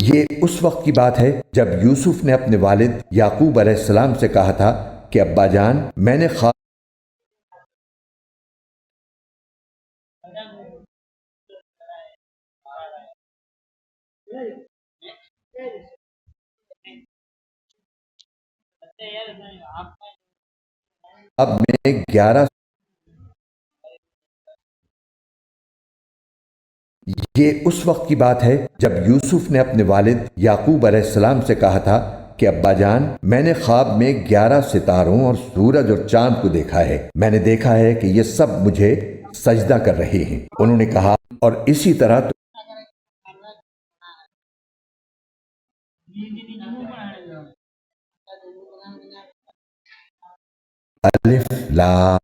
یہ اس وقت کی بات ہے جب یوسف نے اپنے والد یعقوب علیہ السلام سے کہا تھا کہ ابا جان، میں نے خواب میں 11 یہ اس وقت کی بات ہے جب یوسف نے اپنے والد یعقوب علیہ السلام سے کہا تھا کہ ابا جان، میں نے خواب میں 11 ستاروں اور سورج اور چاند کو دیکھا ہے، میں نے دیکھا ہے کہ یہ سب مجھے سجدہ کر رہے ہیں۔ انہوں نے کہا، اور اسی طرح الف لام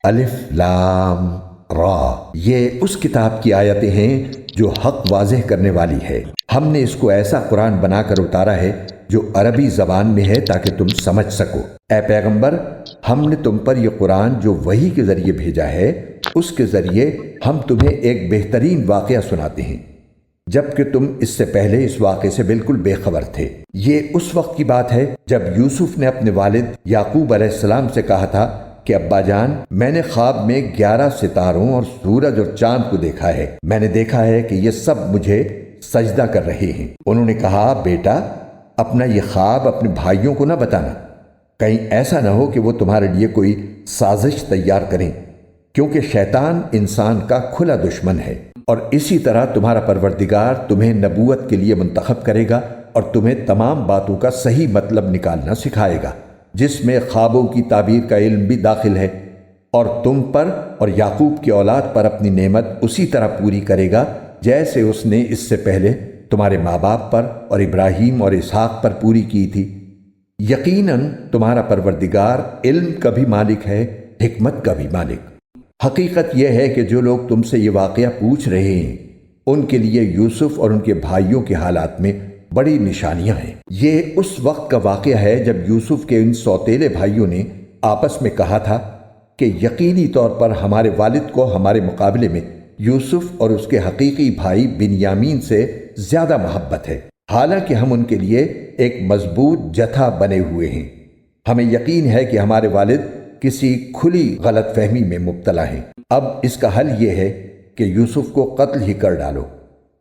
الف لام را، یہ اس کتاب کی آیتیں ہیں جو حق واضح کرنے والی ہے۔ ہم نے اس کو ایسا قرآن بنا کر اتارا ہے جو عربی زبان میں ہے تاکہ تم سمجھ سکو۔ اے پیغمبر، ہم نے تم پر یہ قرآن جو وحی کے ذریعے بھیجا ہے، اس کے ذریعے ہم تمہیں ایک بہترین واقعہ سناتے ہیں، جبکہ تم اس سے پہلے اس واقعے سے بالکل بے خبر تھے۔ یہ اس وقت کی بات ہے جب یوسف نے اپنے والد یعقوب علیہ السلام سے کہا تھا کہ ابا جان، میں نے خواب میں 11 ستاروں اور سورج اور چاند کو دیکھا ہے، میں نے دیکھا ہے کہ یہ سب مجھے سجدہ کر رہے ہیں۔ انہوں نے کہا، بیٹا، اپنا یہ خواب اپنے بھائیوں کو نہ بتانا، کہیں ایسا نہ ہو کہ وہ تمہارے لیے کوئی سازش تیار کریں، کیونکہ شیطان انسان کا کھلا دشمن ہے۔ اور اسی طرح تمہارا پروردگار تمہیں نبوت کے لیے منتخب کرے گا اور تمہیں تمام باتوں کا صحیح مطلب نکالنا سکھائے گا، جس میں خوابوں کی تعبیر کا علم بھی داخل ہے، اور تم پر اور یعقوب کی اولاد پر اپنی نعمت اسی طرح پوری کرے گا جیسے اس نے اس سے پہلے تمہارے ماں باپ پر اور ابراہیم اور اسحاق پر پوری کی تھی۔ یقیناً تمہارا پروردگار علم کا بھی مالک ہے، حکمت کا بھی مالک۔ حقیقت یہ ہے کہ جو لوگ تم سے یہ واقعہ پوچھ رہے ہیں، ان کے لیے یوسف اور ان کے بھائیوں کے حالات میں بڑی نشانیاں ہیں۔ یہ اس وقت کا واقعہ ہے جب یوسف کے ان سوتیلے بھائیوں نے آپس میں کہا تھا کہ یقینی طور پر ہمارے والد کو ہمارے مقابلے میں یوسف اور اس کے حقیقی بھائی بنیامین سے زیادہ محبت ہے، حالانکہ ہم ان کے لیے ایک مضبوط جتھا بنے ہوئے ہیں۔ ہمیں یقین ہے کہ ہمارے والد کسی کھلی غلط فہمی میں مبتلا ہیں۔ اب اس کا حل یہ ہے کہ یوسف کو قتل ہی کر ڈالو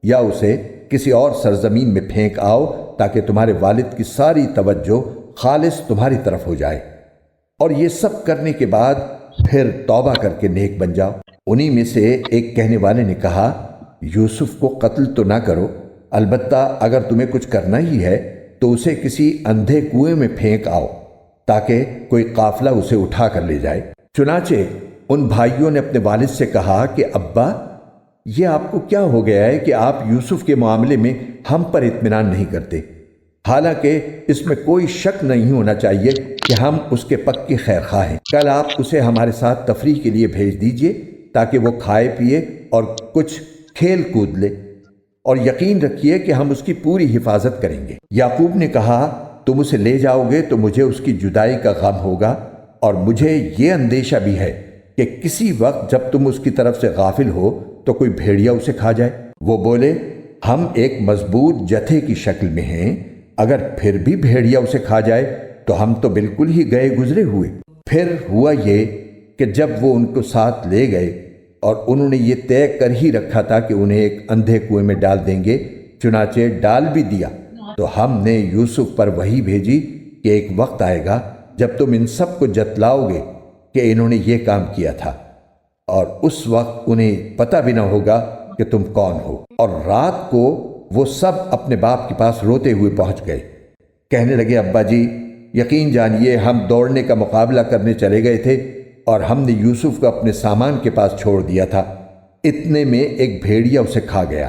یا اسے کسی اور سرزمین میں پھینک آؤ تاکہ تمہارے والد کی ساری توجہ خالص تمہاری طرف ہو جائے، اور یہ سب کرنے کے بعد پھر توبہ کر کے نیک بن جاؤ۔ انہی میں سے ایک کہنے والے نے کہا، یوسف کو قتل تو نہ کرو، البتہ اگر تمہیں کچھ کرنا ہی ہے تو اسے کسی اندھے کنویں میں پھینک آؤ تاکہ کوئی قافلہ اسے اٹھا کر لے جائے۔ چنانچہ ان بھائیوں نے اپنے والد سے کہا کہ ابا، یہ آپ کو کیا ہو گیا ہے کہ آپ یوسف کے معاملے میں ہم پر اطمینان نہیں کرتے؟ حالانکہ اس میں کوئی شک نہیں ہونا چاہیے کہ ہم اس کے پکے خیر خواہ ہیں۔ کل آپ اسے ہمارے ساتھ تفریح کے لیے بھیج دیجئے تاکہ وہ کھائے پیے اور کچھ کھیل کود لے، اور یقین رکھیے کہ ہم اس کی پوری حفاظت کریں گے۔ یعقوب نے کہا، تم اسے لے جاؤ گے تو مجھے اس کی جدائی کا غم ہوگا، اور مجھے یہ اندیشہ بھی ہے کہ کسی وقت جب تم اس کی طرف سے غافل ہو تو کوئی بھیڑیا اسے کھا جائے۔ وہ بولے، ہم ایک مضبوط جتھے کی شکل میں ہیں، اگر پھر بھی بھیڑیا اسے کھا جائے تو ہم تو بالکل ہی گئے گزرے ہوئے۔ پھر ہوا یہ کہ جب وہ ان کو ساتھ لے گئے اور انہوں نے یہ طے کر ہی رکھا تھا کہ انہیں ایک اندھے کنویں میں ڈال دیں گے، چنانچہ ڈال بھی دیا، تو ہم نے یوسف پر وحی بھیجی کہ ایک وقت آئے گا جب تم ان سب کو جتلاؤ گے کہ انہوں نے یہ کام کیا تھا، اور اس وقت انہیں پتہ بھی نہ ہوگا کہ تم کون ہو۔ اور رات کو وہ سب اپنے باپ کے پاس روتے ہوئے پہنچ گئے، کہنے لگے، ابا جی، یقین جانیے ہم دوڑنے کا مقابلہ کرنے چلے گئے تھے اور ہم نے یوسف کو اپنے سامان کے پاس چھوڑ دیا تھا، اتنے میں ایک بھیڑیا اسے کھا گیا،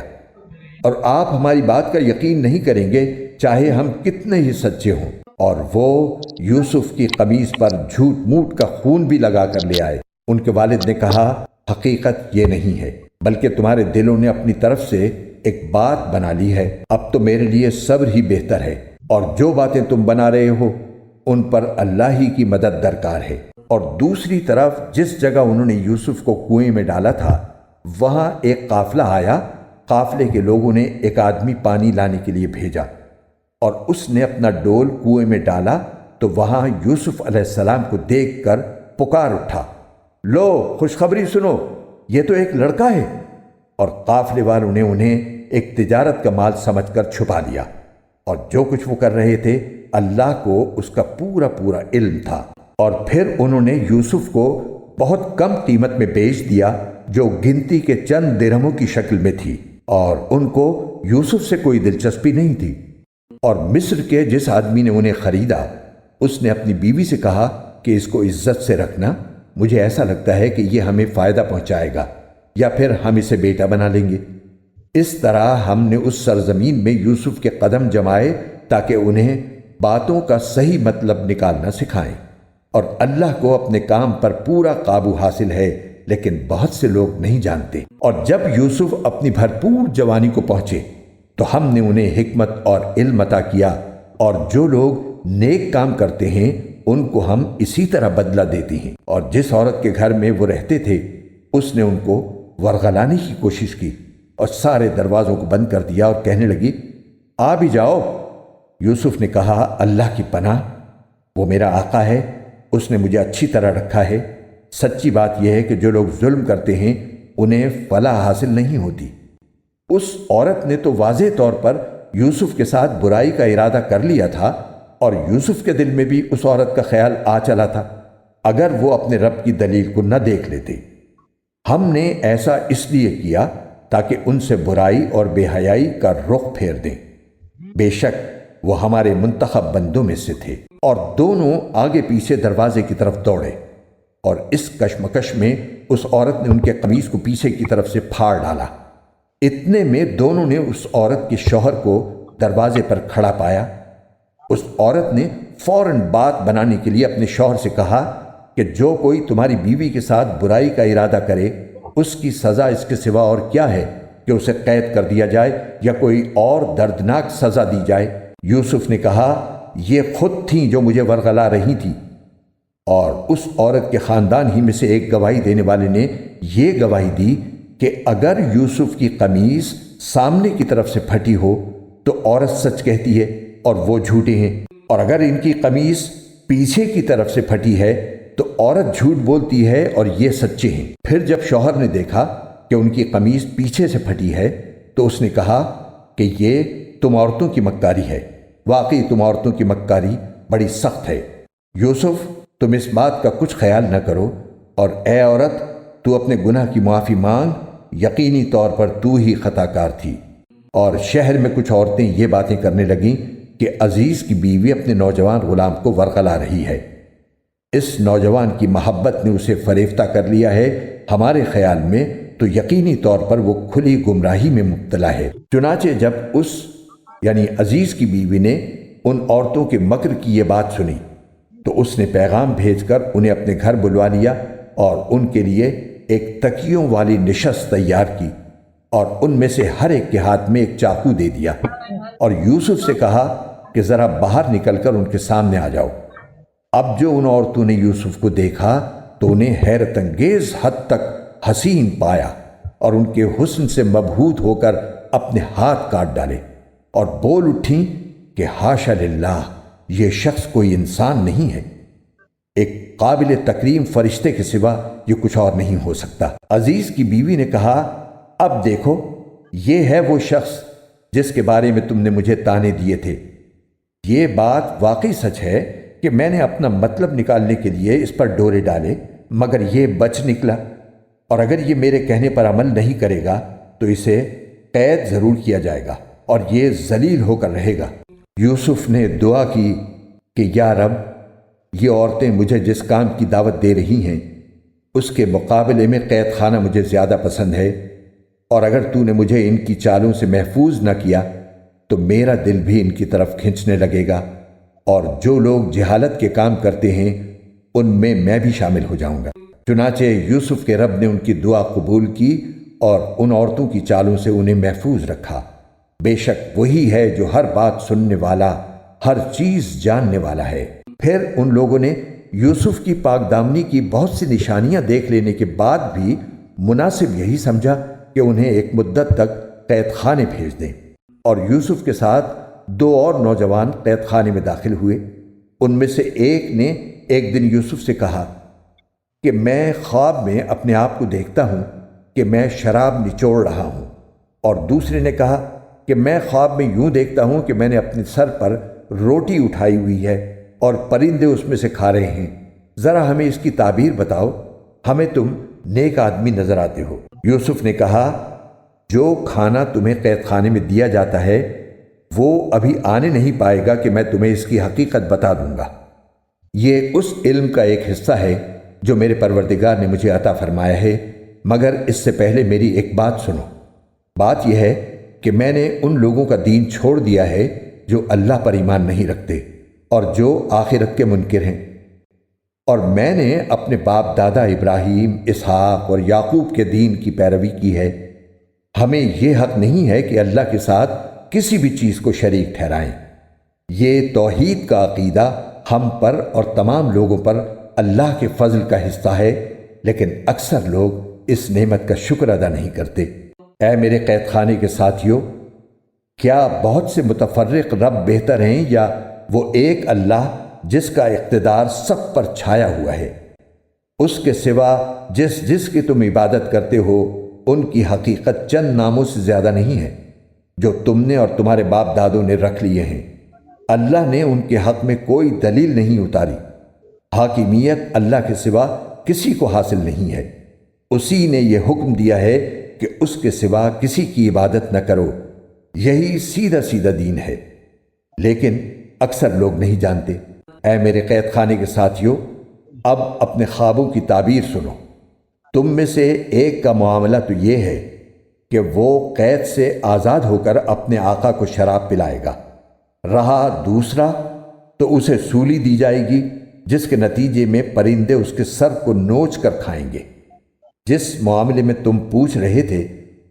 اور آپ ہماری بات کا یقین نہیں کریں گے چاہے ہم کتنے ہی سچے ہوں۔ اور وہ یوسف کی قمیص پر جھوٹ موٹ کا خون بھی لگا کر لے آئے۔ ان کے والد نے کہا، حقیقت یہ نہیں ہے، بلکہ تمہارے دلوں نے اپنی طرف سے ایک بات بنا لی ہے۔ اب تو میرے لیے صبر ہی بہتر ہے، اور جو باتیں تم بنا رہے ہو ان پر اللہ ہی کی مدد درکار ہے۔ اور دوسری طرف جس جگہ انہوں نے یوسف کو کنویں میں ڈالا تھا وہاں ایک قافلہ آیا۔ قافلے کے لوگوں نے ایک آدمی پانی لانے کے لیے بھیجا اور اس نے اپنا ڈول کنویں میں ڈالا تو وہاں یوسف علیہ السلام کو دیکھ کر پکار اٹھا، لو خوشخبری سنو، یہ تو ایک لڑکا ہے۔ اور قافلے والوں نے انہیں ایک تجارت کا مال سمجھ کر چھپا لیا، اور جو کچھ وہ کر رہے تھے اللہ کو اس کا پورا پورا علم تھا۔ اور پھر انہوں نے یوسف کو بہت کم قیمت میں بیچ دیا جو گنتی کے چند درہموں کی شکل میں تھی، اور ان کو یوسف سے کوئی دلچسپی نہیں تھی۔ اور مصر کے جس آدمی نے انہیں خریدا اس نے اپنی بیوی سے کہا کہ اس کو عزت سے رکھنا، مجھے ایسا لگتا ہے کہ یہ ہمیں فائدہ پہنچائے گا، یا پھر ہم اسے بیٹا بنا لیں گے۔ اس طرح ہم نے اس سرزمین میں یوسف کے قدم جمائے تاکہ انہیں باتوں کا صحیح مطلب نکالنا سکھائیں۔ اور اللہ کو اپنے کام پر پورا قابو حاصل ہے، لیکن بہت سے لوگ نہیں جانتے۔ اور جب یوسف اپنی بھرپور جوانی کو پہنچے تو ہم نے انہیں حکمت اور علم عطا کیا، اور جو لوگ نیک کام کرتے ہیں ان کو ہم اسی طرح بدلہ دیتے ہیں۔ اور جس عورت کے گھر میں وہ رہتے تھے اس نے ان کو ورغلانے کی کوشش کی اور سارے دروازوں کو بند کر دیا اور کہنے لگی، آ بھی جاؤ۔ یوسف نے کہا، اللہ کی پناہ، وہ میرا آقا ہے، اس نے مجھے اچھی طرح رکھا ہے۔ سچی بات یہ ہے کہ جو لوگ ظلم کرتے ہیں انہیں فلاح حاصل نہیں ہوتی۔ اس عورت نے تو واضح طور پر یوسف کے ساتھ برائی کا ارادہ کر لیا تھا، اور یوسف کے دل میں بھی اس عورت کا خیال آ چلا تھا، اگر وہ اپنے رب کی دلیل کو نہ دیکھ لیتے۔ ہم نے ایسا اس لیے کیا تاکہ ان سے برائی اور بے حیائی کا رخ پھیر دیں۔ بے شک وہ ہمارے منتخب بندوں میں سے تھے۔ اور دونوں آگے پیچھے دروازے کی طرف دوڑے، اور اس کشمکش میں اس عورت نے ان کے قمیص کو پیچھے کی طرف سے پھاڑ ڈالا۔ اتنے میں دونوں نے اس عورت کے شوہر کو دروازے پر کھڑا پایا۔ اس عورت نے فوراً بات بنانے کے لیے اپنے شوہر سے کہا کہ جو کوئی تمہاری بیوی کے ساتھ برائی کا ارادہ کرے اس کی سزا اس کے سوا اور کیا ہے کہ اسے قید کر دیا جائے یا کوئی اور دردناک سزا دی جائے۔ یوسف نے کہا، یہ خود تھیں جو مجھے ورغلا رہی تھی۔ اور اس عورت کے خاندان ہی میں سے ایک گواہی دینے والے نے یہ گواہی دی کہ اگر یوسف کی قمیص سامنے کی طرف سے پھٹی ہو تو عورت سچ کہتی ہے اور وہ جھوٹے ہیں، اور اگر ان کی قمیص پیچھے کی طرف سے پھٹی ہے تو عورت جھوٹ بولتی ہے اور یہ سچے ہیں۔ پھر جب شوہر نے دیکھا کہ ان کی قمیص پیچھے سے پھٹی ہے تو اس نے کہا کہ یہ تم عورتوں کی مکاری ہے، واقعی تم عورتوں کی مکاری بڑی سخت ہے۔ یوسف، تم اس بات کا کچھ خیال نہ کرو، اور اے عورت تو اپنے گناہ کی معافی مانگ، یقینی طور پر تو ہی خطا کار تھی۔ اور شہر میں کچھ عورتیں یہ باتیں کرنے لگیں کہ عزیز کی بیوی اپنے نوجوان غلام کو ورغلا رہی ہے، اس نوجوان کی محبت نے اسے فریفتہ کر لیا ہے، ہمارے خیال میں تو یقینی طور پر وہ کھلی گمراہی میں مبتلا ہے۔ چنانچہ جب اس یعنی عزیز کی بیوی نے ان عورتوں کے مکر کی یہ بات سنی تو اس نے پیغام بھیج کر انہیں اپنے گھر بلوا لیا اور ان کے لیے ایک تکیوں والی نشست تیار کی، اور ان میں سے ہر ایک کے ہاتھ میں ایک چاقو دے دیا، اور یوسف سے کہا کہ ذرا باہر نکل کر ان کے سامنے آ جاؤ۔ اب جو ان عورتوں نے یوسف کو دیکھا تو انہیں حیرت انگیز حد تک حسین پایا، اور ان کے حسن سے مبہوت ہو کر اپنے ہاتھ کاٹ ڈالے، اور بول اٹھیں کہ حاشا للہ، یہ شخص کوئی انسان نہیں ہے، ایک قابل تکریم فرشتے کے سوا یہ کچھ اور نہیں ہو سکتا۔ عزیز کی بیوی نے کہا، اب دیکھو یہ ہے وہ شخص جس کے بارے میں تم نے مجھے تانے دیے تھے۔ یہ بات واقعی سچ ہے کہ میں نے اپنا مطلب نکالنے کے لیے اس پر ڈورے ڈالے، مگر یہ بچ نکلا، اور اگر یہ میرے کہنے پر عمل نہیں کرے گا تو اسے قید ضرور کیا جائے گا اور یہ ذلیل ہو کر رہے گا۔ یوسف نے دعا کی کہ یا رب، یہ عورتیں مجھے جس کام کی دعوت دے رہی ہیں اس کے مقابلے میں قید خانہ مجھے زیادہ پسند ہے، اور اگر تو نے مجھے ان کی چالوں سے محفوظ نہ کیا تو میرا دل بھی ان کی طرف کھنچنے لگے گا، اور جو لوگ جہالت کے کام کرتے ہیں ان میں بھی شامل ہو جاؤں گا۔ چنانچہ یوسف کے رب نے ان کی دعا قبول کی اور ان عورتوں کی چالوں سے انہیں محفوظ رکھا۔ بے شک وہی ہے جو ہر بات سننے والا، ہر چیز جاننے والا ہے۔ پھر ان لوگوں نے یوسف کی پاک دامنی کی بہت سی نشانیاں دیکھ لینے کے بعد بھی مناسب یہی سمجھا کہ انہیں ایک مدت تک قید خانے بھیج دیں، اور یوسف کے ساتھ 2 اور نوجوان قید خانے میں داخل ہوئے۔ ان میں سے ایک نے ایک دن یوسف سے کہا کہ میں خواب میں اپنے آپ کو دیکھتا ہوں کہ میں شراب نچوڑ رہا ہوں، اور دوسرے نے کہا کہ میں خواب میں یوں دیکھتا ہوں کہ میں نے اپنے سر پر روٹی اٹھائی ہوئی ہے اور پرندے اس میں سے کھا رہے ہیں، ذرا ہمیں اس کی تعبیر بتاؤ، ہمیں تم نیک آدمی نظر آتے ہو۔ یوسف نے کہا جو کھانا تمہیں قید خانے میں دیا جاتا ہے وہ ابھی آنے نہیں پائے گا کہ میں تمہیں اس کی حقیقت بتا دوں گا۔ یہ اس علم کا ایک حصہ ہے جو میرے پروردگار نے مجھے عطا فرمایا ہے، مگر اس سے پہلے میری ایک بات سنو۔ بات یہ ہے کہ میں نے ان لوگوں کا دین چھوڑ دیا ہے جو اللہ پر ایمان نہیں رکھتے اور جو آخرت کے منکر ہیں، اور میں نے اپنے باپ دادا ابراہیم، اسحاق اور یعقوب کے دین کی پیروی کی ہے۔ ہمیں یہ حق نہیں ہے کہ اللہ کے ساتھ کسی بھی چیز کو شریک ٹھہرائیں۔ یہ توحید کا عقیدہ ہم پر اور تمام لوگوں پر اللہ کے فضل کا حصہ ہے، لیکن اکثر لوگ اس نعمت کا شکر ادا نہیں کرتے۔ اے میرے قید خانے کے ساتھیوں، کیا بہت سے متفرق رب بہتر ہیں یا وہ ایک اللہ جس کا اقتدار سب پر چھایا ہوا ہے؟ اس کے سوا جس کی تم عبادت کرتے ہو ان کی حقیقت چند ناموں سے زیادہ نہیں ہے جو تم نے اور تمہارے باپ دادوں نے رکھ لیے ہیں۔ اللہ نے ان کے حق میں کوئی دلیل نہیں اتاری۔ حاکمیت اللہ کے سوا کسی کو حاصل نہیں ہے۔ اسی نے یہ حکم دیا ہے کہ اس کے سوا کسی کی عبادت نہ کرو، یہی سیدھا سیدھا دین ہے، لیکن اکثر لوگ نہیں جانتے۔ اے میرے قید خانے کے ساتھیوں، اب اپنے خوابوں کی تعبیر سنو۔ تم میں سے ایک کا معاملہ تو یہ ہے کہ وہ قید سے آزاد ہو کر اپنے آقا کو شراب پلائے گا، رہا دوسرا تو اسے سولی دی جائے گی جس کے نتیجے میں پرندے اس کے سر کو نوچ کر کھائیں گے۔ جس معاملے میں تم پوچھ رہے تھے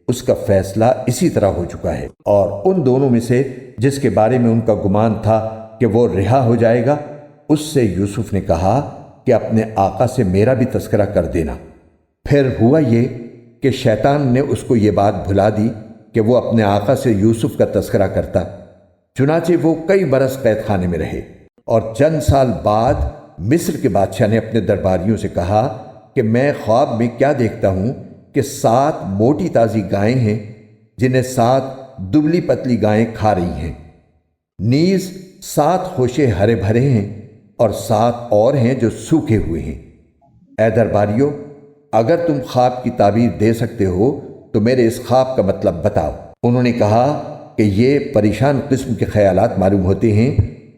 اس کا فیصلہ اسی طرح ہو چکا ہے، اور ان دونوں میں سے جس کے بارے میں ان کا گمان تھا کہ وہ رہا ہو جائے گا، اس سے یوسف نے کہا کہ اپنے آقا سے میرا بھی تذکرہ کر دینا۔ پھر ہوا یہ کہ شیطان نے اس کو یہ بات بھلا دی کہ وہ اپنے آقا سے یوسف کا تذکرہ کرتا۔ چنانچہ وہ کئی برس قید خانے میں رہے، اور چند سال بعد مصر کے بادشاہ نے اپنے درباریوں سے کہا کہ میں خواب میں کیا دیکھتا ہوں کہ 7 موٹی تازی گائیں ہیں جنہیں 7 دبلی پتلی گائیں کھا رہی ہیں، نیز 7 خوشے ہرے بھرے ہیں اور 7 اور ہیں جو سوکھے ہوئے ہیں۔ اے درباریوں، اگر تم خواب کی تعبیر دے سکتے ہو تو میرے اس خواب کا مطلب بتاؤ۔ انہوں نے کہا کہ یہ پریشان قسم کے خیالات معلوم ہوتے ہیں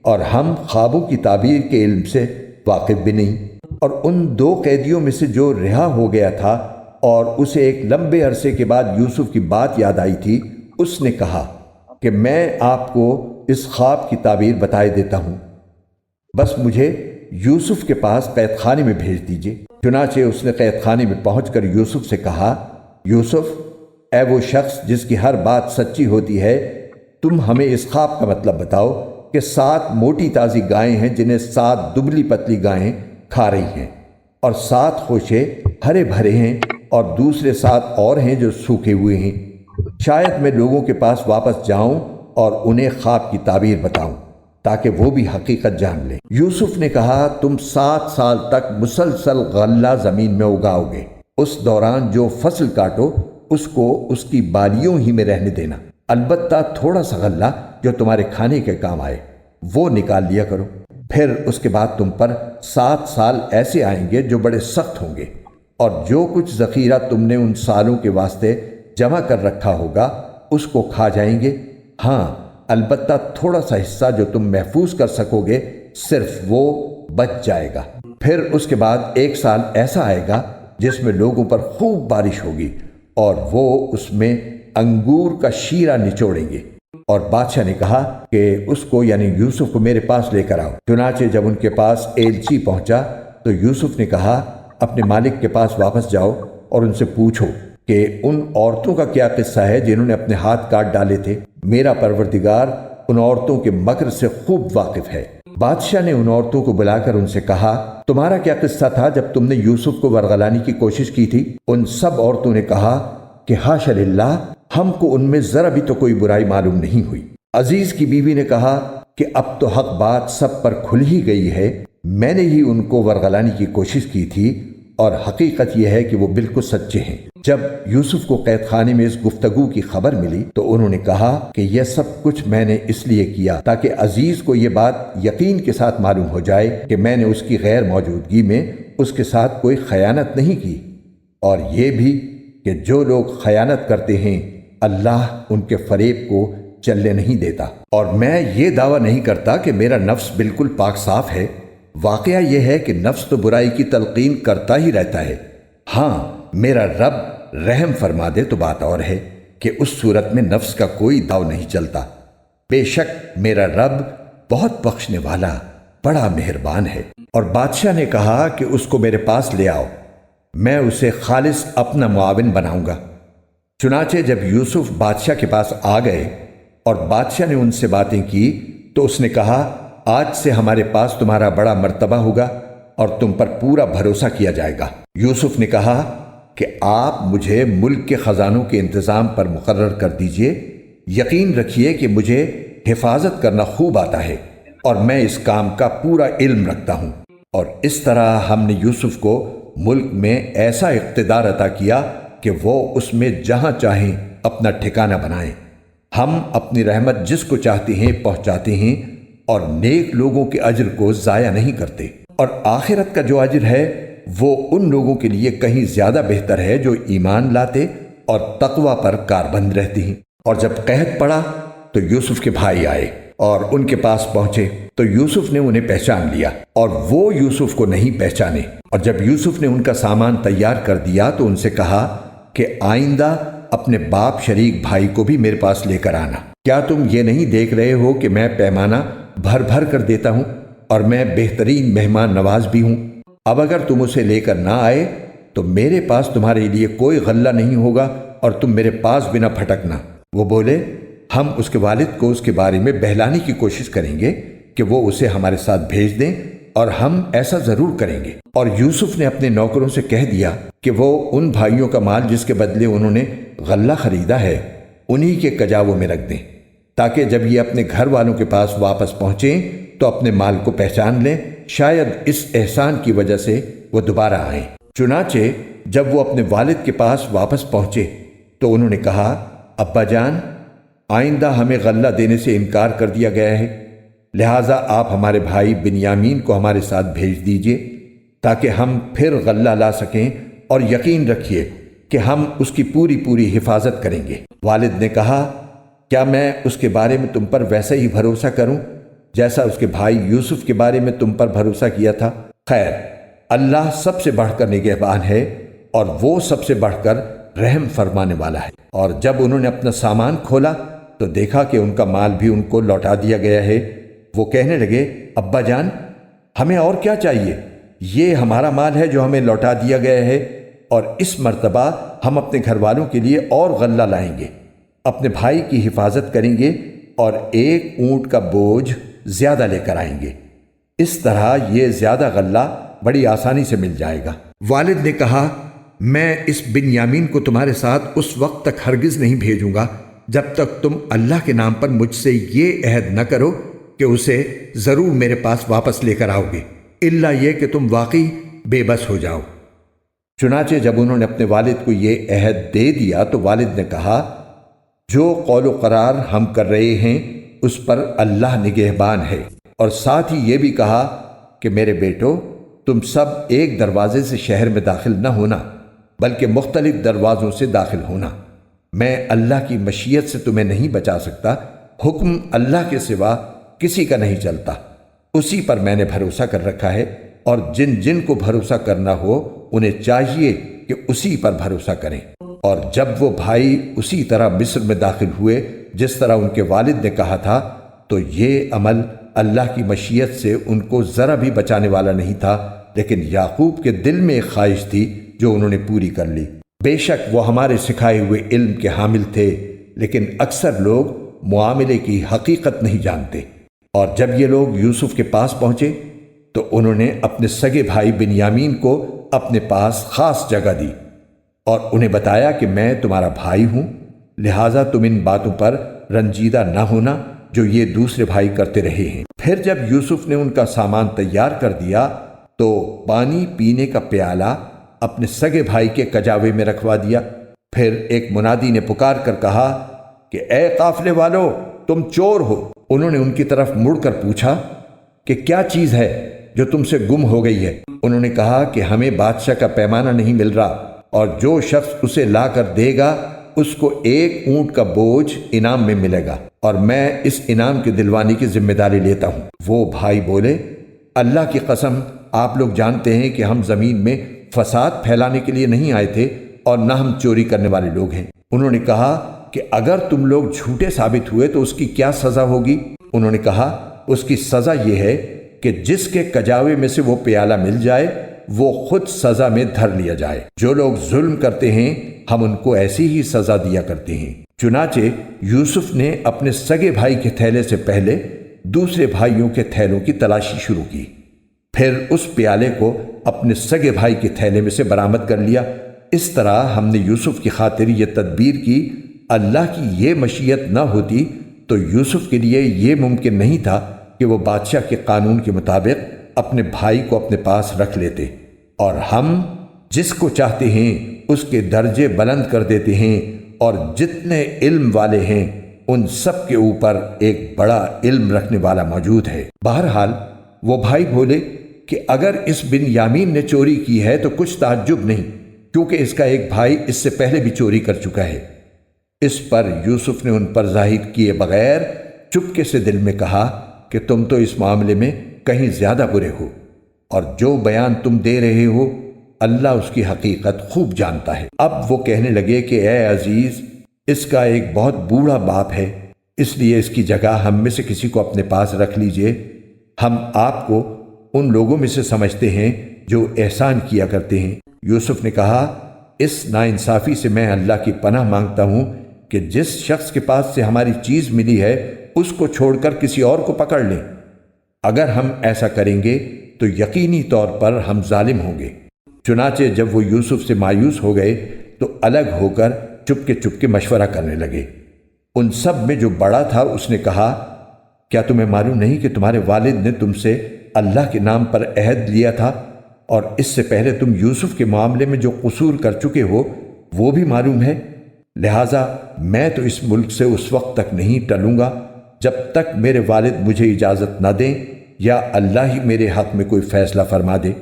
اور ہم خوابوں کی تعبیر کے علم سے واقف بھی نہیں۔ اور ان 2 قیدیوں میں سے جو رہا ہو گیا تھا اور اسے ایک لمبے عرصے کے بعد یوسف کی بات یاد آئی تھی، اس نے کہا کہ میں آپ کو اس خواب کی تعبیر بتائے دیتا ہوں، بس مجھے یوسف کے پاس قید خانے میں بھیج دیجیے۔ چنانچہ اس نے قید خانے میں پہنچ کر یوسف سے کہا، یوسف، اے وہ شخص جس کی ہر بات سچی ہوتی ہے، تم ہمیں اس خواب کا مطلب بتاؤ کہ 7 موٹی تازی گائیں ہیں جنہیں 7 دبلی پتلی گائیں کھا رہی ہیں، اور 7 خوشے ہرے بھرے ہیں اور دوسرے 7 اور ہیں جو سوکھے ہوئے ہیں۔ شاید میں لوگوں کے پاس واپس جاؤں اور انہیں خواب کی تعبیر بتاؤں تاکہ وہ بھی حقیقت جان لیں۔ یوسف نے کہا، تم 7 سال تک مسلسل غلہ زمین میں اگاؤ گے، اس دوران جو فصل کاٹو اس کو اس کی بالیوں ہی میں رہنے دینا، البتہ تھوڑا سا غلہ جو تمہارے کھانے کے کام آئے وہ نکال لیا کرو۔ پھر اس کے بعد تم پر 7 سال ایسے آئیں گے جو بڑے سخت ہوں گے، اور جو کچھ ذخیرہ تم نے ان سالوں کے واسطے جمع کر رکھا ہوگا اس کو کھا جائیں گے۔ ہاں، البتہ تھوڑا سا حصہ جو تم محفوظ کر سکو گے صرف وہ بچ جائے گا۔ پھر اس کے بعد 1 سال ایسا آئے گا جس میں لوگوں پر خوب بارش ہوگی اور وہ اس میں انگور کا شیرہ نچوڑیں گے۔ اور بادشاہ نے کہا کہ اس کو یعنی یوسف کو میرے پاس لے کر آؤ۔ چنانچہ جب ان کے پاس ایلچی پہنچا تو یوسف نے کہا، اپنے مالک کے پاس واپس جاؤ اور ان سے پوچھو کہ ان عورتوں کا کیا قصہ ہے جنہوں نے اپنے ہاتھ کاٹ ڈالے تھے۔ میرا پروردگار ان عورتوں کے مکر سے خوب واقف ہے۔ بادشاہ نے ان عورتوں کو بلا کر ان سے کہا، تمہارا کیا قصہ تھا جب تم نے یوسف کو ورغلانے کی کوشش کی تھی؟ ان سب عورتوں نے کہا کہ حاشا للہ، ہم کو ان میں ذرا بھی تو کوئی برائی معلوم نہیں ہوئی۔ عزیز کی بیوی نے کہا کہ اب تو حق بات سب پر کھل ہی گئی ہے، میں نے ہی ان کو ورغلانے کی کوشش کی تھی اور حقیقت یہ ہے کہ وہ بالکل سچے ہیں۔ جب یوسف کو قید خانے میں اس گفتگو کی خبر ملی تو انہوں نے کہا کہ یہ سب کچھ میں نے اس لیے کیا تاکہ عزیز کو یہ بات یقین کے ساتھ معلوم ہو جائے کہ میں نے اس کی غیر موجودگی میں اس کے ساتھ کوئی خیانت نہیں کی، اور یہ بھی کہ جو لوگ خیانت کرتے ہیں اللہ ان کے فریب کو چلنے نہیں دیتا۔ اور میں یہ دعویٰ نہیں کرتا کہ میرا نفس بالکل پاک صاف ہے، واقعہ یہ ہے کہ نفس تو برائی کی تلقین کرتا ہی رہتا ہے۔ ہاں، میرا رب رحم فرما دے تو بات اور ہے کہ اس صورت میں نفس کا کوئی داؤ نہیں چلتا۔ بے شک میرا رب بہت بخشنے والا، بڑا مہربان ہے۔ اور بادشاہ نے کہا کہ اس کو میرے پاس لے آؤ، میں اسے خالص اپنا معاون بناؤں گا۔ چنانچہ جب یوسف بادشاہ کے پاس آ گئے اور بادشاہ نے ان سے باتیں کی تو اس نے کہا، آج سے ہمارے پاس تمہارا بڑا مرتبہ ہوگا اور تم پر پورا بھروسہ کیا جائے گا۔ یوسف نے کہا کہ آپ مجھے ملک کے خزانوں کے انتظام پر مقرر کر دیجئے، یقین رکھیے کہ مجھے حفاظت کرنا خوب آتا ہے اور میں اس کام کا پورا علم رکھتا ہوں۔ اور اس طرح ہم نے یوسف کو ملک میں ایسا اقتدار عطا کیا کہ وہ اس میں جہاں چاہیں اپنا ٹھکانہ بنائیں۔ ہم اپنی رحمت جس کو چاہتے ہیں پہنچاتے ہیں اور نیک لوگوں کے اجر کو ضائع نہیں کرتے، اور آخرت کا جو اجر ہے وہ ان لوگوں کے لیے کہیں زیادہ بہتر ہے جو ایمان لاتے اور تقوی پر کاربند رہتے ہیں۔ اور جب قحط پڑا تو یوسف کے بھائی آئے اور ان کے پاس پہنچے تو یوسف نے انہیں پہچان لیا اور وہ یوسف کو نہیں پہچانے۔ اور جب یوسف نے ان کا سامان تیار کر دیا تو ان سے کہا کہ آئندہ اپنے باپ شریک بھائی کو بھی میرے پاس لے کر آنا۔ کیا تم یہ نہیں دیکھ رہے ہو کہ میں پیمانہ بھر بھر کر دیتا ہوں اور میں بہترین مہمان نواز بھی ہوں؟ اب اگر تم اسے لے کر نہ آئے تو میرے پاس تمہارے لیے کوئی غلہ نہیں ہوگا اور تم میرے پاس بھی نہ پھٹکنا۔ وہ بولے، ہم اس کے والد کو اس کے بارے میں بہلانے کی کوشش کریں گے کہ وہ اسے ہمارے ساتھ بھیج دیں، اور ہم ایسا ضرور کریں گے۔ اور یوسف نے اپنے نوکروں سے کہہ دیا کہ وہ ان بھائیوں کا مال جس کے بدلے انہوں نے غلہ خریدا ہے انہی کے کجاووں میں رکھ دیں، تاکہ جب یہ اپنے گھر والوں کے پاس واپس پہنچیں تو اپنے مال کو پہچان لیں، شاید اس احسان کی وجہ سے وہ دوبارہ آئیں۔ چنانچہ جب وہ اپنے والد کے پاس واپس پہنچے تو انہوں نے کہا، ابا جان، آئندہ ہمیں غلہ دینے سے انکار کر دیا گیا ہے، لہٰذا آپ ہمارے بھائی بنیامین کو ہمارے ساتھ بھیج دیجئے تاکہ ہم پھر غلہ لا سکیں، اور یقین رکھیے کہ ہم اس کی پوری پوری حفاظت کریں گے۔ والد نے کہا، کیا میں اس کے بارے میں تم پر ویسا ہی بھروسہ کروں جیسا اس کے بھائی یوسف کے بارے میں تم پر بھروسہ کیا تھا؟ خیر، اللہ سب سے بڑھ کر نگہبان ہے اور وہ سب سے بڑھ کر رحم فرمانے والا ہے۔ اور جب انہوں نے اپنا سامان کھولا تو دیکھا کہ ان کا مال بھی ان کو لوٹا دیا گیا ہے۔ وہ کہنے لگے، ابا جان، ہمیں اور کیا چاہیے؟ یہ ہمارا مال ہے جو ہمیں لوٹا دیا گیا ہے، اور اس مرتبہ ہم اپنے گھر والوں کے لیے اور غلہ لائیں گے، اپنے بھائی کی حفاظت کریں گے اور ایک اونٹ کا بوجھ زیادہ لے کر آئیں گے۔ اس طرح یہ زیادہ غلہ بڑی آسانی سے مل جائے گا۔ والد نے کہا، میں اس بنیامین کو تمہارے ساتھ اس وقت تک ہرگز نہیں بھیجوں گا جب تک تم اللہ کے نام پر مجھ سے یہ عہد نہ کرو کہ اسے ضرور میرے پاس واپس لے کر آؤ گے، الا یہ کہ تم واقعی بے بس ہو جاؤ۔ چنانچہ جب انہوں نے اپنے والد کو یہ عہد دے دیا تو والد نے کہا، جو قول و قرار ہم کر رہے ہیں اس پر اللہ نگہبان ہے، اور ساتھ ہی یہ بھی کہا کہ میرے بیٹو، تم سب ایک دروازے سے شہر میں داخل نہ ہونا بلکہ مختلف دروازوں سے داخل ہونا۔ میں اللہ کی مشیت سے تمہیں نہیں بچا سکتا، حکم اللہ کے سوا کسی کا نہیں چلتا، اسی پر میں نے بھروسہ کر رکھا ہے، اور جن جن کو بھروسہ کرنا ہو انہیں چاہیے کہ اسی پر بھروسہ کریں۔ اور جب وہ بھائی اسی طرح مصر میں داخل ہوئے جس طرح ان کے والد نے کہا تھا، تو یہ عمل اللہ کی مشیت سے ان کو ذرا بھی بچانے والا نہیں تھا، لیکن یعقوب کے دل میں ایک خواہش تھی جو انہوں نے پوری کر لی۔ بے شک وہ ہمارے سکھائے ہوئے علم کے حامل تھے، لیکن اکثر لوگ معاملے کی حقیقت نہیں جانتے۔ اور جب یہ لوگ یوسف کے پاس پہنچے تو انہوں نے اپنے سگے بھائی بنیامین کو اپنے پاس خاص جگہ دی اور انہیں بتایا کہ میں تمہارا بھائی ہوں، لہٰذا تم ان باتوں پر رنجیدہ نہ ہونا جو یہ دوسرے بھائی کرتے رہے ہیں۔ پھر جب یوسف نے ان کا سامان تیار کر دیا تو پانی پینے کا پیالہ اپنے سگے بھائی کے کجاوے میں رکھوا دیا۔ پھر ایک منادی نے پکار کر کہا کہ اے قافلے والو، تم چور ہو۔ انہوں نے ان کی طرف مڑ کر پوچھا کہ کیا چیز ہے جو تم سے گم ہو گئی ہے؟ انہوں نے کہا کہ ہمیں بادشاہ کا پیمانہ نہیں مل رہا، اور جو شخص اسے لا کر دے گا اس کو 1 اونٹ کا بوجھ انعام میں ملے گا، اور میں اس انعام کی دلوانی کی ذمہ داری لیتا ہوں۔ وہ بھائی بولے، اللہ کی قسم، آپ لوگ جانتے ہیں کہ ہم زمین میں فساد پھیلانے کے لیے نہیں آئے تھے اور نہ ہم چوری کرنے والے لوگ ہیں۔ انہوں نے کہا کہ اگر تم لوگ جھوٹے ثابت ہوئے تو اس کی کیا سزا ہوگی؟ انہوں نے کہا اس کی سزا یہ ہے کہ جس کے کجاوے میں سے وہ پیالہ مل جائے وہ خود سزا میں دھر لیا جائے۔ جو لوگ ظلم کرتے ہیں ہم ان کو ایسی ہی سزا دیا کرتے ہیں۔ چنانچہ یوسف نے اپنے سگے بھائی کے تھیلے سے پہلے دوسرے بھائیوں کے تھیلوں کی تلاشی شروع کی، پھر اس پیالے کو اپنے سگے بھائی کے تھیلے میں سے برآمد کر لیا۔ اس طرح ہم نے یوسف کی خاطر یہ تدبیر کی، اللہ کی یہ مشیت نہ ہوتی تو یوسف کے لیے یہ ممکن نہیں تھا کہ وہ بادشاہ کے قانون کے مطابق اپنے بھائی کو اپنے پاس رکھ لیتے، اور ہم جس کو چاہتے ہیں اس کے درجے بلند کر دیتے ہیں، اور جتنے علم والے ہیں ان سب کے اوپر ایک بڑا علم رکھنے والا موجود ہے۔ بہرحال وہ بھائی بولے کہ اگر اس بنیامین نے چوری کی ہے تو کچھ تعجب نہیں، کیونکہ اس کا ایک بھائی اس سے پہلے بھی چوری کر چکا ہے۔ اس پر یوسف نے ان پر ظاہر کیے بغیر چپکے سے دل میں کہا کہ تم تو اس معاملے میں کہیں زیادہ برے ہو، اور جو بیان تم دے رہے ہو اللہ اس کی حقیقت خوب جانتا ہے۔ اب وہ کہنے لگے کہ اے عزیز، اس کا ایک بہت بوڑھا باپ ہے، اس لیے اس کی جگہ ہم میں سے کسی کو اپنے پاس رکھ لیجئے۔ ہم آپ کو ان لوگوں میں سے سمجھتے ہیں جو احسان کیا کرتے ہیں۔ یوسف نے کہا، اس ناانصافی سے میں اللہ کی پناہ مانگتا ہوں کہ جس شخص کے پاس سے ہماری چیز ملی ہے اس کو چھوڑ کر کسی اور کو پکڑ لیں۔ اگر ہم ایسا کریں گے تو یقینی طور پر ہم ظالم ہوں گے۔ چنانچہ جب وہ یوسف سے مایوس ہو گئے تو الگ ہو کر چپکے مشورہ کرنے لگے۔ ان سب میں جو بڑا تھا اس نے کہا، کیا تمہیں معلوم نہیں کہ تمہارے والد نے تم سے اللہ کے نام پر عہد لیا تھا، اور اس سے پہلے تم یوسف کے معاملے میں جو قصور کر چکے ہو وہ بھی معلوم ہے؟ لہٰذا میں تو اس ملک سے اس وقت تک نہیں ٹلوں گا جب تک میرے والد مجھے اجازت نہ دیں یا اللہ ہی میرے حق میں کوئی فیصلہ فرما دے،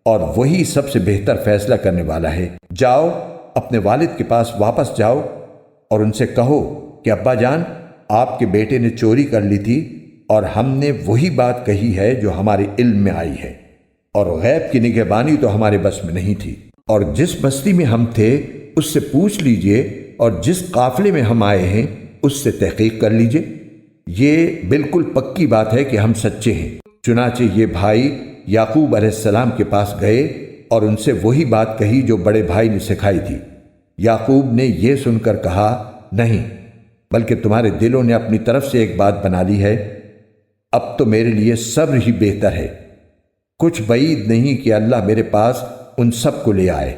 اور وہی سب سے بہتر فیصلہ کرنے والا ہے۔ جاؤ، اپنے والد کے پاس واپس جاؤ اور ان سے کہو کہ ابا جان، آپ کے بیٹے نے چوری کر لی تھی اور ہم نے وہی بات کہی ہے جو ہمارے علم میں آئی ہے، اور غیب کی نگہبانی تو ہمارے بس میں نہیں تھی، اور جس بستی میں ہم تھے اس سے پوچھ لیجئے، اور جس قافلے میں ہم آئے ہیں اس سے تحقیق کر لیجئے۔ یہ بالکل پکی بات ہے کہ ہم سچے ہیں۔ چنانچہ یہ بھائی یعقوب علیہ السلام کے پاس گئے اور ان سے وہی بات کہی جو بڑے بھائی نے سکھائی تھی۔ یعقوب نے یہ سن کر کہا، نہیں، بلکہ تمہارے دلوں نے اپنی طرف سے ایک بات بنا لی ہے۔ اب تو میرے لیے صبر ہی بہتر ہے۔ کچھ بعید نہیں کہ اللہ میرے پاس ان سب کو لے آئے۔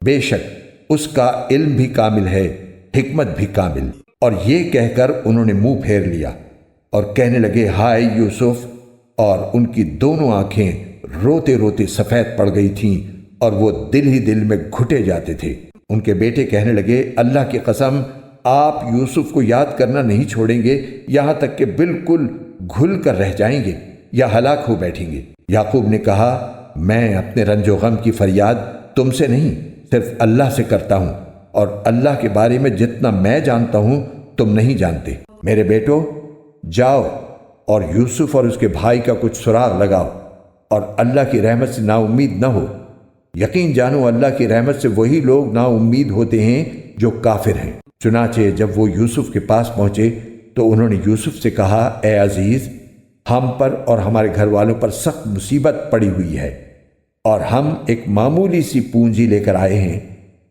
بے شک اس کا علم بھی کامل ہے، حکمت بھی کامل۔ اور یہ کہہ کر انہوں نے منہ پھیر لیا اور کہنے لگے، ہائے یوسف، اور ان کی دونوں آنکھیں روتے روتے سفید پڑ گئی تھیں اور وہ دل ہی دل میں گھٹے جاتے تھے۔ ان کے بیٹے کہنے لگے، اللہ کی قسم، آپ یوسف کو یاد کرنا نہیں چھوڑیں گے یہاں تک کہ بالکل گھل کر رہ جائیں گے یا ہلاک ہو بیٹھیں گے۔ یعقوب نے کہا، میں اپنے رنج و غم کی فریاد تم سے نہیں، صرف اللہ سے کرتا ہوں، اور اللہ کے بارے میں جتنا میں جانتا ہوں تم نہیں جانتے۔ میرے بیٹو، جاؤ اور یوسف اور اس کے بھائی کا کچھ سراغ لگاؤ، اور اللہ کی رحمت سے نا امید نہ ہو۔ یقین جانو اللہ کی رحمت سے وہی لوگ نا امید ہوتے ہیں جو کافر ہیں۔ چنانچہ جب وہ یوسف کے پاس پہنچے تو انہوں نے یوسف سے کہا، اے عزیز، ہم پر اور ہمارے گھر والوں پر سخت مصیبت پڑی ہوئی ہے، اور ہم ایک معمولی سی پونجی لے کر آئے ہیں۔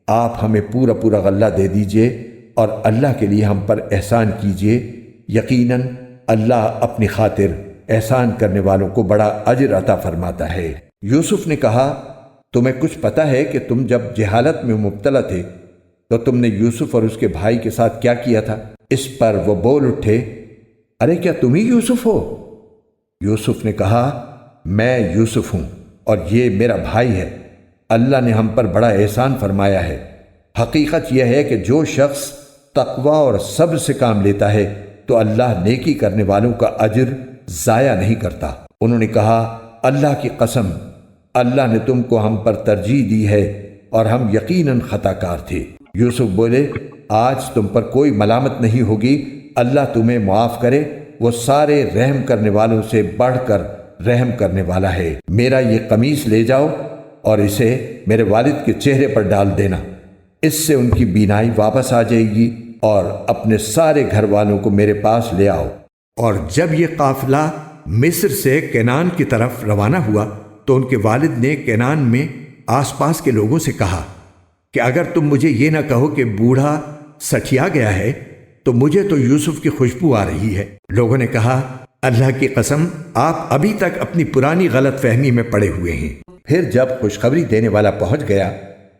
آپ ہمیں پورا پورا غلہ دے دیجئے اور اللہ کے لیے ہم پر احسان کیجئے، یقیناً اللہ اپنی خاطر احسان کرنے والوں کو بڑا اجر عطا فرماتا ہے۔ یوسف نے کہا، تمہیں کچھ پتہ ہے کہ تم جب جہالت میں مبتلا تھے تو تم نے یوسف اور اس کے بھائی کے ساتھ کیا کیا تھا؟ اس پر وہ بول اٹھے، ارے کیا تم ہی یوسف ہو؟ یوسف نے کہا، میں یوسف ہوں اور یہ میرا بھائی ہے۔ اللہ نے ہم پر بڑا احسان فرمایا ہے۔ حقیقت یہ ہے کہ جو شخص تقوی اور صبر سے کام لیتا ہے تو اللہ نیکی کرنے والوں کا اجر ضائع نہیں کرتا۔ انہوں نے کہا، اللہ کی قسم، اللہ نے تم کو ہم پر ترجیح دی ہے اور ہم یقیناً خطا کار تھے۔ یوسف بولے، آج تم پر کوئی ملامت نہیں ہوگی، اللہ تمہیں معاف کرے، وہ سارے رحم کرنے والوں سے بڑھ کر رحم کرنے والا ہے۔ میرا یہ قمیص لے جاؤ اور اسے میرے والد کے چہرے پر ڈال دینا، اس سے ان کی بینائی واپس آ جائے گی، اور اپنے سارے گھر والوں کو میرے پاس لے آؤ۔ اور جب یہ قافلہ مصر سے کینان کی طرف روانہ ہوا تو ان کے والد نے کینان میں آس پاس کے لوگوں سے کہا کہ اگر تم مجھے یہ نہ کہو کہ بوڑھا سٹھیا گیا ہے تو مجھے تو یوسف کی خوشبو آ رہی ہے۔ لوگوں نے کہا، اللہ کی قسم، آپ ابھی تک اپنی پرانی غلط فہمی میں پڑے ہوئے ہیں۔ پھر جب خوشخبری دینے والا پہنچ گیا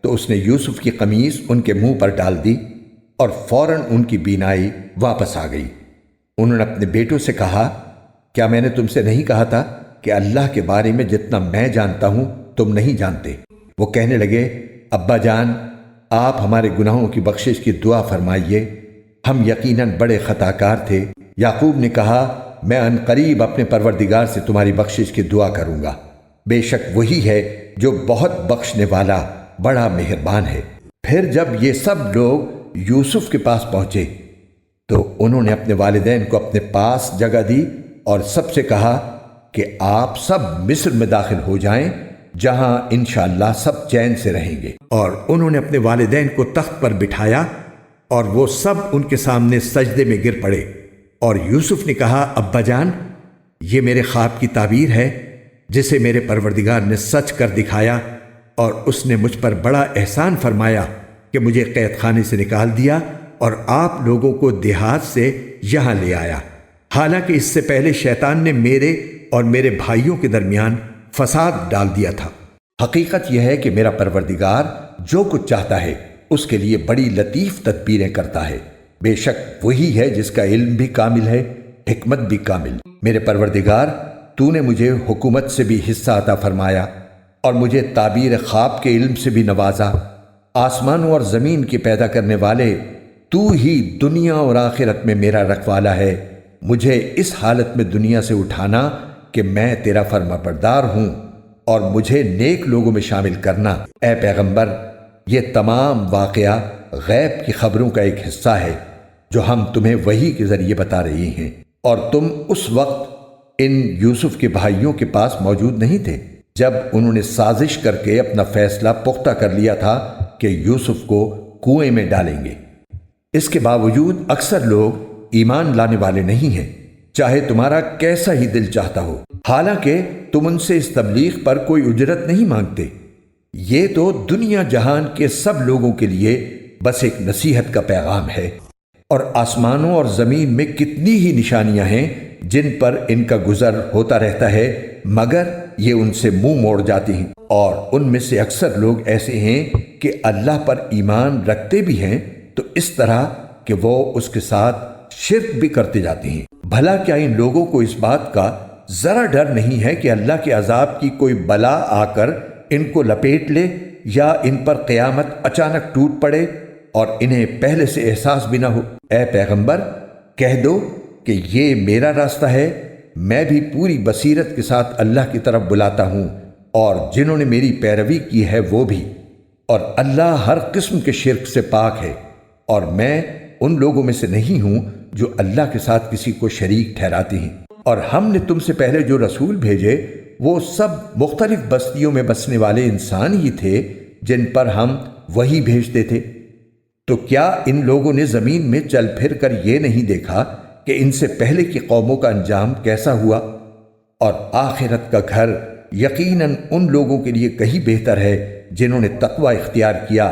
تو اس نے یوسف کی قمیص ان کے منہ پر ڈال دی اور فوراً ان کی بینائی واپس آ گئی۔ انہوں نے اپنے بیٹوں سے کہا، کیا میں نے تم سے نہیں کہا تھا کہ اللہ کے بارے میں جتنا میں جانتا ہوں تم نہیں جانتے؟ وہ کہنے لگے، ابا جان، آپ ہمارے گناہوں کی بخشش کی دعا فرمائیے، ہم یقیناً بڑے خطا کار تھے۔ یعقوب نے کہا، میں عنقریب اپنے پروردگار سے تمہاری بخشش کی دعا کروں گا، بے شک وہی ہے جو بہت بخشنے والا بڑا مہربان ہے۔ پھر جب یہ سب لوگ یوسف کے پاس پہنچے تو انہوں نے اپنے والدین کو اپنے پاس جگہ دی اور سب سے کہا کہ آپ سب مصر میں داخل ہو جائیں، جہاں انشاءاللہ سب چین سے رہیں گے۔ اور انہوں نے اپنے والدین کو تخت پر بٹھایا اور وہ سب ان کے سامنے سجدے میں گر پڑے۔ اور یوسف نے کہا، ابا جان، یہ میرے خواب کی تعبیر ہے جسے میرے پروردگار نے سچ کر دکھایا، اور اس نے مجھ پر بڑا احسان فرمایا کہ مجھے قید خانے سے نکال دیا اور آپ لوگوں کو دیہات سے یہاں لے آیا، حالانکہ اس سے پہلے شیطان نے میرے اور میرے بھائیوں کے درمیان فساد ڈال دیا تھا۔ حقیقت یہ ہے کہ میرا پروردگار جو کچھ چاہتا ہے اس کے لیے بڑی لطیف تدبیریں کرتا ہے، بے شک وہی ہے جس کا علم بھی کامل ہے، حکمت بھی کامل۔ میرے پروردگار، تو نے مجھے حکومت سے بھی حصہ عطا فرمایا اور مجھے تعبیر خواب کے علم سے بھی نوازا۔ آسمانوں اور زمین کے پیدا کرنے والے تو ہی دنیا اور آخرت میں میرا رکھوالا ہے۔ مجھے اس حالت میں دنیا سے اٹھانا کہ میں تیرا فرما بردار ہوں، اور مجھے نیک لوگوں میں شامل کرنا۔ اے پیغمبر، یہ تمام واقعہ غیب کی خبروں کا ایک حصہ ہے جو ہم تمہیں وحی کے ذریعے بتا رہے ہیں، اور تم اس وقت ان یوسف کے بھائیوں کے پاس موجود نہیں تھے جب انہوں نے سازش کر کے اپنا فیصلہ پختہ کر لیا تھا کہ یوسف کو کنویں میں ڈالیں گے۔ اس کے باوجود اکثر لوگ ایمان لانے والے نہیں ہیں، چاہے تمہارا کیسا ہی دل چاہتا ہو، حالانکہ تم ان سے اس تبلیغ پر کوئی اجرت نہیں مانگتے۔ یہ تو دنیا جہان کے سب لوگوں کے لیے بس ایک نصیحت کا پیغام ہے، اور آسمانوں اور زمین میں کتنی ہی نشانیاں ہیں جن پر ان کا گزر ہوتا رہتا ہے، مگر یہ ان سے منہ موڑ جاتی ہیں، اور ان میں سے اکثر لوگ ایسے ہیں کہ اللہ پر ایمان رکھتے بھی ہیں تو اس طرح کہ وہ اس کے ساتھ شرک بھی کرتے جاتے ہیں۔ بھلا کیا ان لوگوں کو اس بات کا ذرا ڈر نہیں ہے کہ اللہ کے عذاب کی کوئی بلا آ کر ان کو لپیٹ لے، یا ان پر قیامت اچانک ٹوٹ پڑے اور انہیں پہلے سے احساس بھی نہ ہو؟ اے پیغمبر، کہہ دو کہ یہ میرا راستہ ہے، میں بھی پوری بصیرت کے ساتھ اللہ کی طرف بلاتا ہوں، اور جنہوں نے میری پیروی کی ہے وہ بھی، اور اللہ ہر قسم کے شرک سے پاک ہے، اور میں ان لوگوں میں سے نہیں ہوں جو اللہ کے ساتھ کسی کو شریک ٹھہراتے ہیں۔ اور ہم نے تم سے پہلے جو رسول بھیجے وہ سب مختلف بستیوں میں بسنے والے انسان ہی تھے جن پر ہم وہی بھیجتے تھے۔ تو کیا ان لوگوں نے زمین میں چل پھر کر یہ نہیں دیکھا کہ ان سے پہلے کی قوموں کا انجام کیسا ہوا؟ اور آخرت کا گھر یقیناً ان لوگوں کے لیے کہیں بہتر ہے جنہوں نے تقوی اختیار کیا۔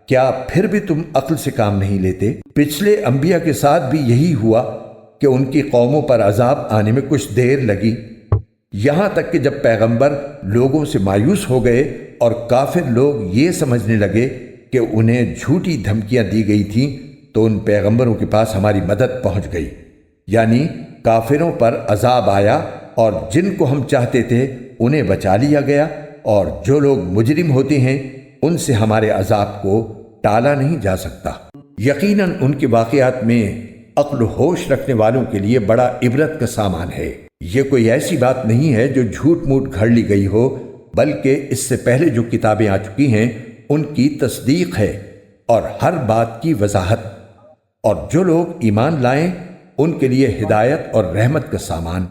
کیا پھر بھی تم عقل سے کام نہیں لیتے؟ پچھلے انبیاء کے ساتھ بھی یہی ہوا کہ ان کی قوموں پر عذاب آنے میں کچھ دیر لگی، یہاں تک کہ جب پیغمبر لوگوں سے مایوس ہو گئے اور کافر لوگ یہ سمجھنے لگے کہ انہیں جھوٹی دھمکیاں دی گئی تھیں، تو ان پیغمبروں کے پاس ہماری مدد پہنچ گئی، یعنی کافروں پر عذاب آیا اور جن کو ہم چاہتے تھے انہیں بچا لیا گیا، اور جو لوگ مجرم ہوتے ہیں ان سے ہمارے عذاب کو ٹالا نہیں جا سکتا۔ یقیناً ان کے واقعات میں عقل و ہوش رکھنے والوں کے لیے بڑا عبرت کا سامان ہے۔ یہ کوئی ایسی بات نہیں ہے جو جھوٹ موٹ گھڑ لی گئی ہو، بلکہ اس سے پہلے جو کتابیں آ چکی ہیں ان کی تصدیق ہے اور ہر بات کی وضاحت، اور جو لوگ ایمان لائیں ان کے لیے ہدایت اور رحمت کا سامان